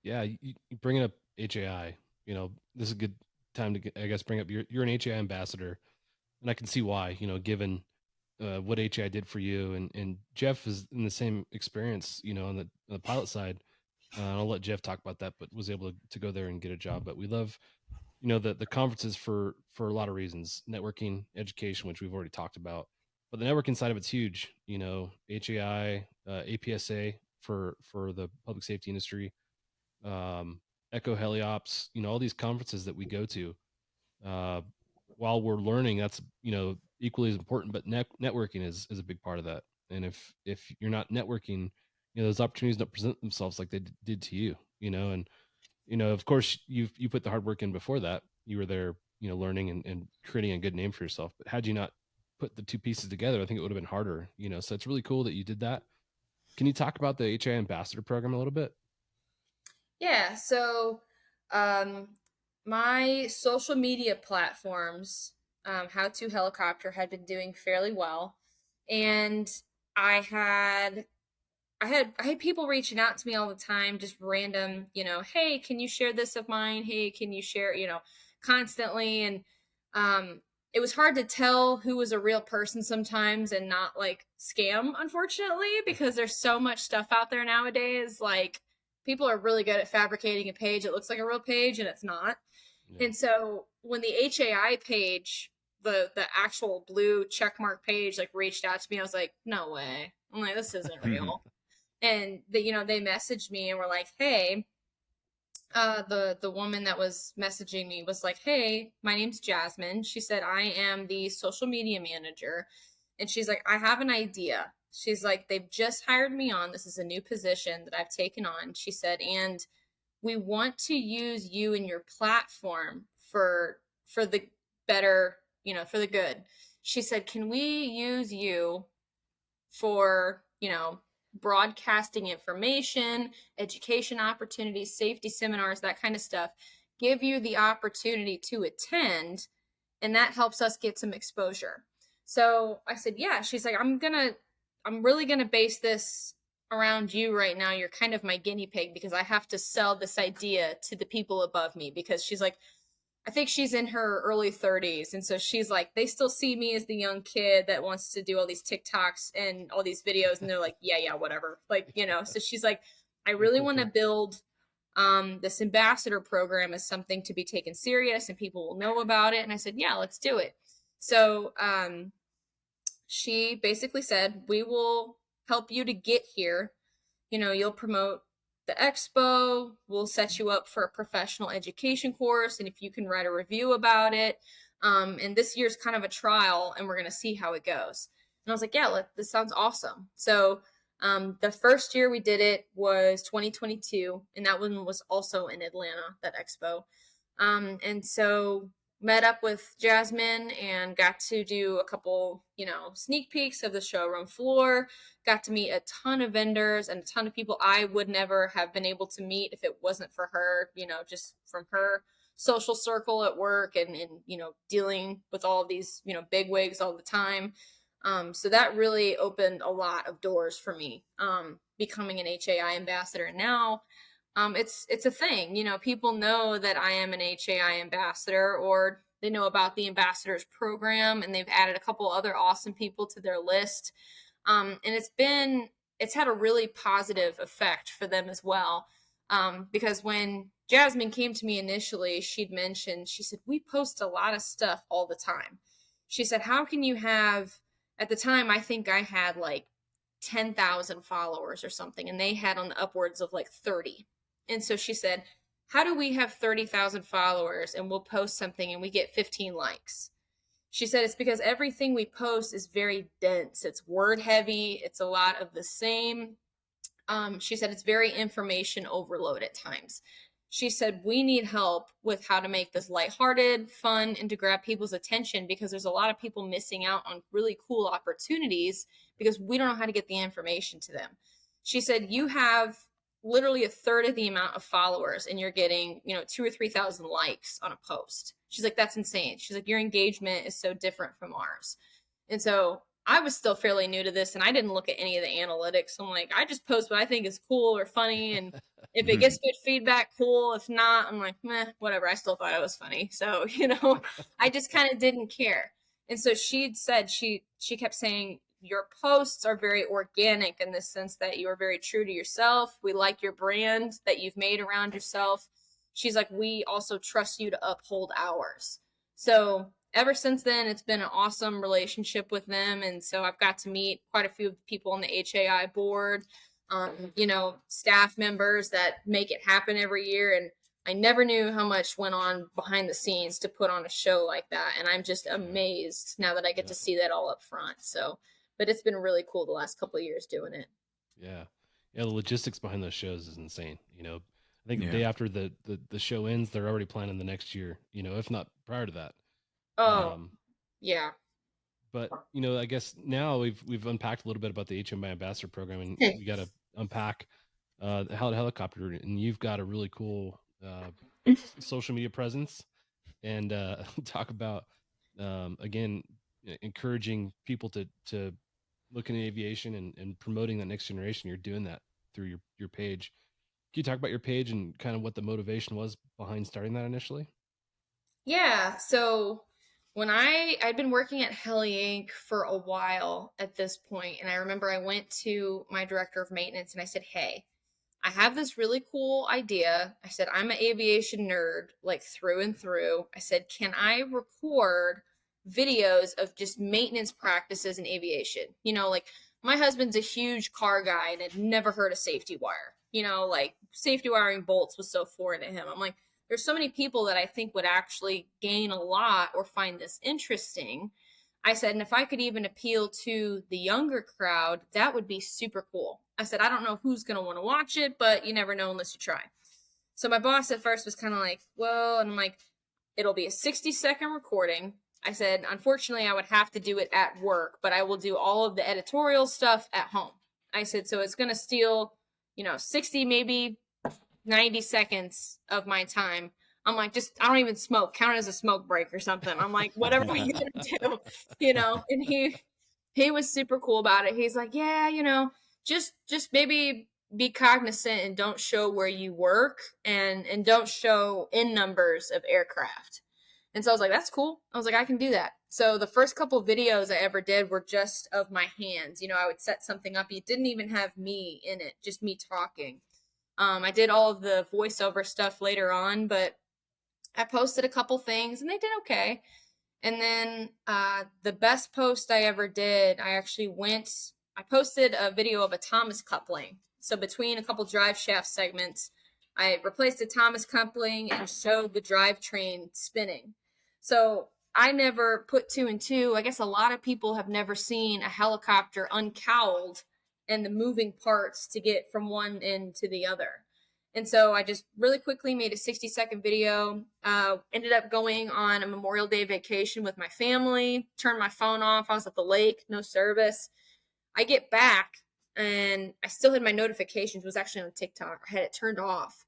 Yeah, you bringing up HAI, this is a good time to, I guess, bring up you're an HAI ambassador, and I can see why, given what HAI did for you, and Jeff is in the same experience, on the pilot side. And I'll let Jeff talk about that, but was able to go there and get a job. But we love, the conferences for a lot of reasons: networking, education, which we've already talked about. But the networking side of it's huge. HAI, APSA for the public safety industry, Echo Heliops, all these conferences that we go to, uh, while we're learning, that's, equally as important, but networking is a big part of that. And if you're not networking, those opportunities don't present themselves like they did to you, and, of course you put the hard work in before that. You were there, learning and creating a good name for yourself. But had you not put the two pieces together, I think it would have been harder, so it's really cool that you did that. Can you talk about the HI ambassador program a little bit? Yeah, so um, my social media platforms, How to Helicopter, had been doing fairly well, and I had I had people reaching out to me all the time, just random, hey, can you share this of mine? Hey, can you share, constantly, and um, it was hard to tell who was a real person sometimes and not like scam, unfortunately, because there's so much stuff out there nowadays. Like people are really good at fabricating a page. It looks like a real page and it's not. Yeah. And so when the HAI page, the actual blue checkmark page, like reached out to me, I was like, no way. I'm like, this isn't real. And they messaged me and were like, hey, the woman that was messaging me was like, hey, my name's Jasmine. She said, I am the social media manager. And she's like, I have an idea. She's like, they've just hired me on. This is a new position that I've taken on. She said, and we want to use you and your platform for the better, for the good. She said, can we use you for, broadcasting information, education opportunities, safety seminars, that kind of stuff, give you the opportunity to attend, and that helps us get some exposure. So I said, yeah. She's like, I'm really gonna base this around you right now. You're kind of my guinea pig because I have to sell this idea to the people above me, because she's like, I think she's in her early 30s. And so she's like, they still see me as the young kid that wants to do all these TikToks and all these videos. And they're like, yeah, yeah, whatever. Like, so she's like, I Cool, really cool, want to cool. build this ambassador program as something to be taken serious and people will know about it. And I said, yeah, let's do it. So she basically said, we will help you to get here. You'll promote the expo, we'll set you up for a professional education course, and if you can write a review about it. And this year's kind of a trial, and we're going to see how it goes. And I was like, yeah, this sounds awesome. So the first year we did it was 2022, and that one was also in Atlanta, that expo. And so met up with Jasmine and got to do a couple, sneak peeks of the showroom floor. Got to meet a ton of vendors and a ton of people I would never have been able to meet if it wasn't for her, just from her social circle at work and dealing with all of these, big wigs all the time. So that really opened a lot of doors for me, becoming an HAI ambassador. And now it's a thing. People know that I am an HAI ambassador, or they know about the ambassadors program, and they've added a couple other awesome people to their list. And it's had a really positive effect for them as well. Because when Jasmine came to me initially, she said, we post a lot of stuff all the time. She said, how can you have, at the time, I think I had like 10,000 followers or something, and they had on the upwards of like 30. And so she said, how do we have 30,000 followers and we'll post something and we get 15 likes? She said it's because everything we post is very dense. It's word heavy. It's a lot of the same. She said it's very information overload at times. She said we need help with how to make this lighthearted, fun, and to grab people's attention, because there's a lot of people missing out on really cool opportunities because we don't know how to get the information to them. She said you have literally a third of the amount of followers and you're getting 2 or 3 thousand likes on a post. She's like, that's insane. She's like, your engagement is so different from ours. And so I was still fairly new to this and I didn't look at any of the analytics. So I'm like, I just post what I think is cool or funny. And if it gets good feedback, cool. If not, I'm like, meh, whatever. I still thought it was funny. So, I just kind of didn't care. And so she'd said, she kept saying, your posts are very organic in the sense that you are very true to yourself. We like your brand that you've made around yourself. She's like, we also trust you to uphold ours. So ever since then, it's been an awesome relationship with them. And so I've got to meet quite a few of the people on the HAI board, staff members that make it happen every year. And I never knew how much went on behind the scenes to put on a show like that. And I'm just amazed now that I get to see that all up front. So, but it's been really cool the last couple of years doing it. Yeah. Yeah. The logistics behind those shows is insane. I think the Yeah. day after the show ends, they're already planning the next year, if not prior to that. Oh, yeah. But I guess now we've unpacked a little bit about the HMI Ambassador program, and we got to unpack the helicopter, and you've got a really cool social media presence, and talk about again encouraging people to look into aviation and promoting that next generation. You're doing that through your page. Can you talk about your page and kind of what the motivation was behind starting that initially? Yeah. So when I'd been working at Heli Inc. for a while at this point, and I remember I went to my director of maintenance and I said, hey, I have this really cool idea. I said, I'm an aviation nerd, like through and through. I said, can I record videos of just maintenance practices in aviation? Like my husband's a huge car guy and had never heard of safety wire. Like safety wiring bolts was so foreign to him. I'm like, there's so many people that I think would actually gain a lot or find this interesting. I said, and if I could even appeal to the younger crowd, that would be super cool. I said, I don't know who's going to want to watch it, but you never know unless you try. So my boss at first was kind of like, well, and I'm like, it'll be a 60-second recording. I said, unfortunately, I would have to do it at work, but I will do all of the editorial stuff at home. I said, so it's going to steal, 60, maybe 90 seconds of my time. I'm like, I don't even smoke. Count it as a smoke break or something. I'm like, whatever we gonna do, and he was super cool about it. He's like, yeah, just maybe be cognizant and don't show where you work and don't show in numbers of aircraft. And so I was like, that's cool. I was like, I can do that. So the first couple videos I ever did were just of my hands. I would set something up. It didn't even have me in it, just me talking. I did all of the voiceover stuff later on, but I posted a couple things and they did okay. And then the best post I ever did, I posted a video of a Thomas coupling. So between a couple drive shaft segments, I replaced the Thomas coupling and showed the drivetrain spinning. So I never put two and two. I guess a lot of people have never seen a helicopter uncowled and the moving parts to get from one end to the other. And so I just really quickly made a 60-second video, ended up going on a Memorial Day vacation with my family, turned my phone off. I was at the lake, no service. I get back and I still had my notifications. It was actually on TikTok. I had it turned off.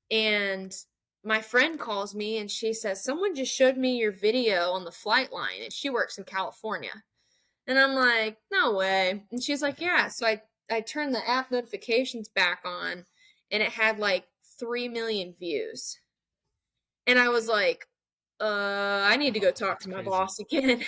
And my friend calls me and she says, someone just showed me your video on the flight line. And she works in California. And I'm like, no way. And she's like, yeah. So I turned the app notifications back on and it had like 3 million views. And I was like, I need to go talk to my boss again.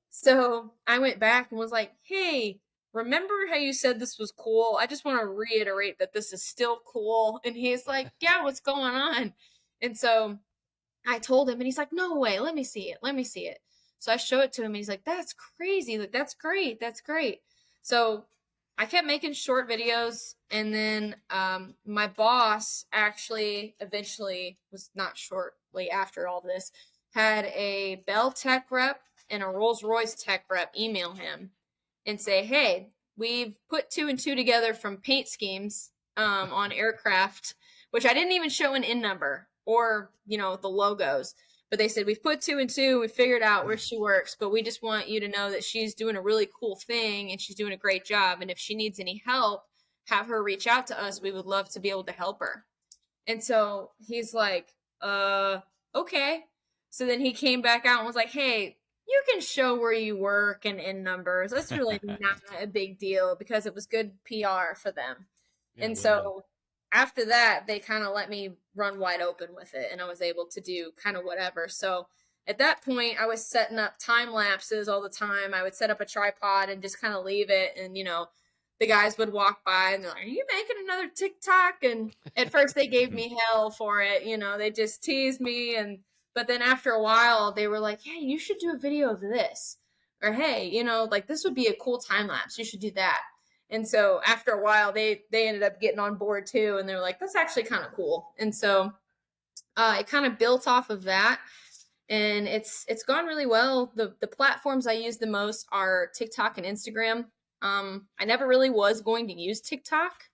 So I went back and was like, hey, remember how you said this was cool? I just want to reiterate that this is still cool. And he's like, yeah, what's going on? And so I told him and he's like, no way. Let me see it. Let me see it. So I show it to him and he's like, that's crazy. Like, that's great. That's great. So I kept making short videos. And then my boss actually eventually was not shortly after all this, had a Bell tech rep and a Rolls-Royce tech rep email him and say, hey, we've put two and two together from paint schemes on aircraft, which I didn't even show an in number or, the logos. But they said, we've put two and two, we figured out where she works, but we just want you to know that she's doing a really cool thing and she's doing a great job. And if she needs any help, have her reach out to us. We would love to be able to help her. And so he's like, okay. So then he came back out and was like, hey, you can show where you work and in numbers. That's really not a big deal because it was good PR for them. Yeah, And win-win. so after that, they kind of let me run wide open with it, and I was able to do kind of whatever. So at that point, I was setting up time lapses all the time. I would set up a tripod and just kind of leave it. And, the guys would walk by and they're like, "Are you making another TikTok?" And at first they gave me hell for it. They just teased me. But then after a while, they were like, "Hey, you should do a video of this." Or, "Hey, like this would be a cool time lapse. You should do that." And so after a while, they ended up getting on board too. And they're like, "That's actually kind of cool." And so it kind of built off of that, and it's gone really well. The platforms I use the most are TikTok and Instagram. I never really was going to use TikTok.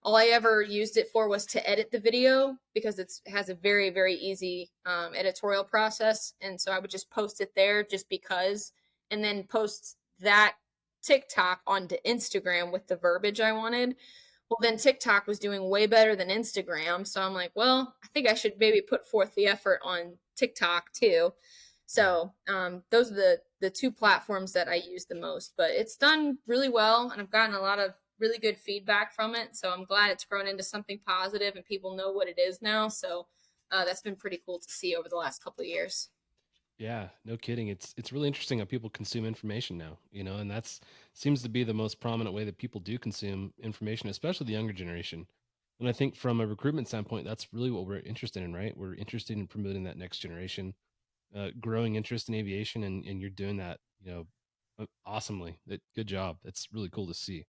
All I ever used it for was to edit the video because it has a very, very easy editorial process. And so I would just post it there just because, and then post that TikTok onto Instagram with the verbiage I wanted. Well, then TikTok was doing way better than Instagram. So I'm like, well, I think I should maybe put forth the effort on TikTok too. So those are the two platforms that I use the most. But it's done really well, and I've gotten a lot of really good feedback from it. So I'm glad it's grown into something positive and people know what it is now. So that's been pretty cool to see over the last couple of years. Yeah, no kidding. It's really interesting how people consume information now, and that's seems to be the most prominent way that people do consume information, especially the younger generation. And I think from a recruitment standpoint, that's really what we're interested in, right? We're interested in promoting that next generation, growing interest in aviation, and you're doing that, awesomely. Good job. That's really cool to see.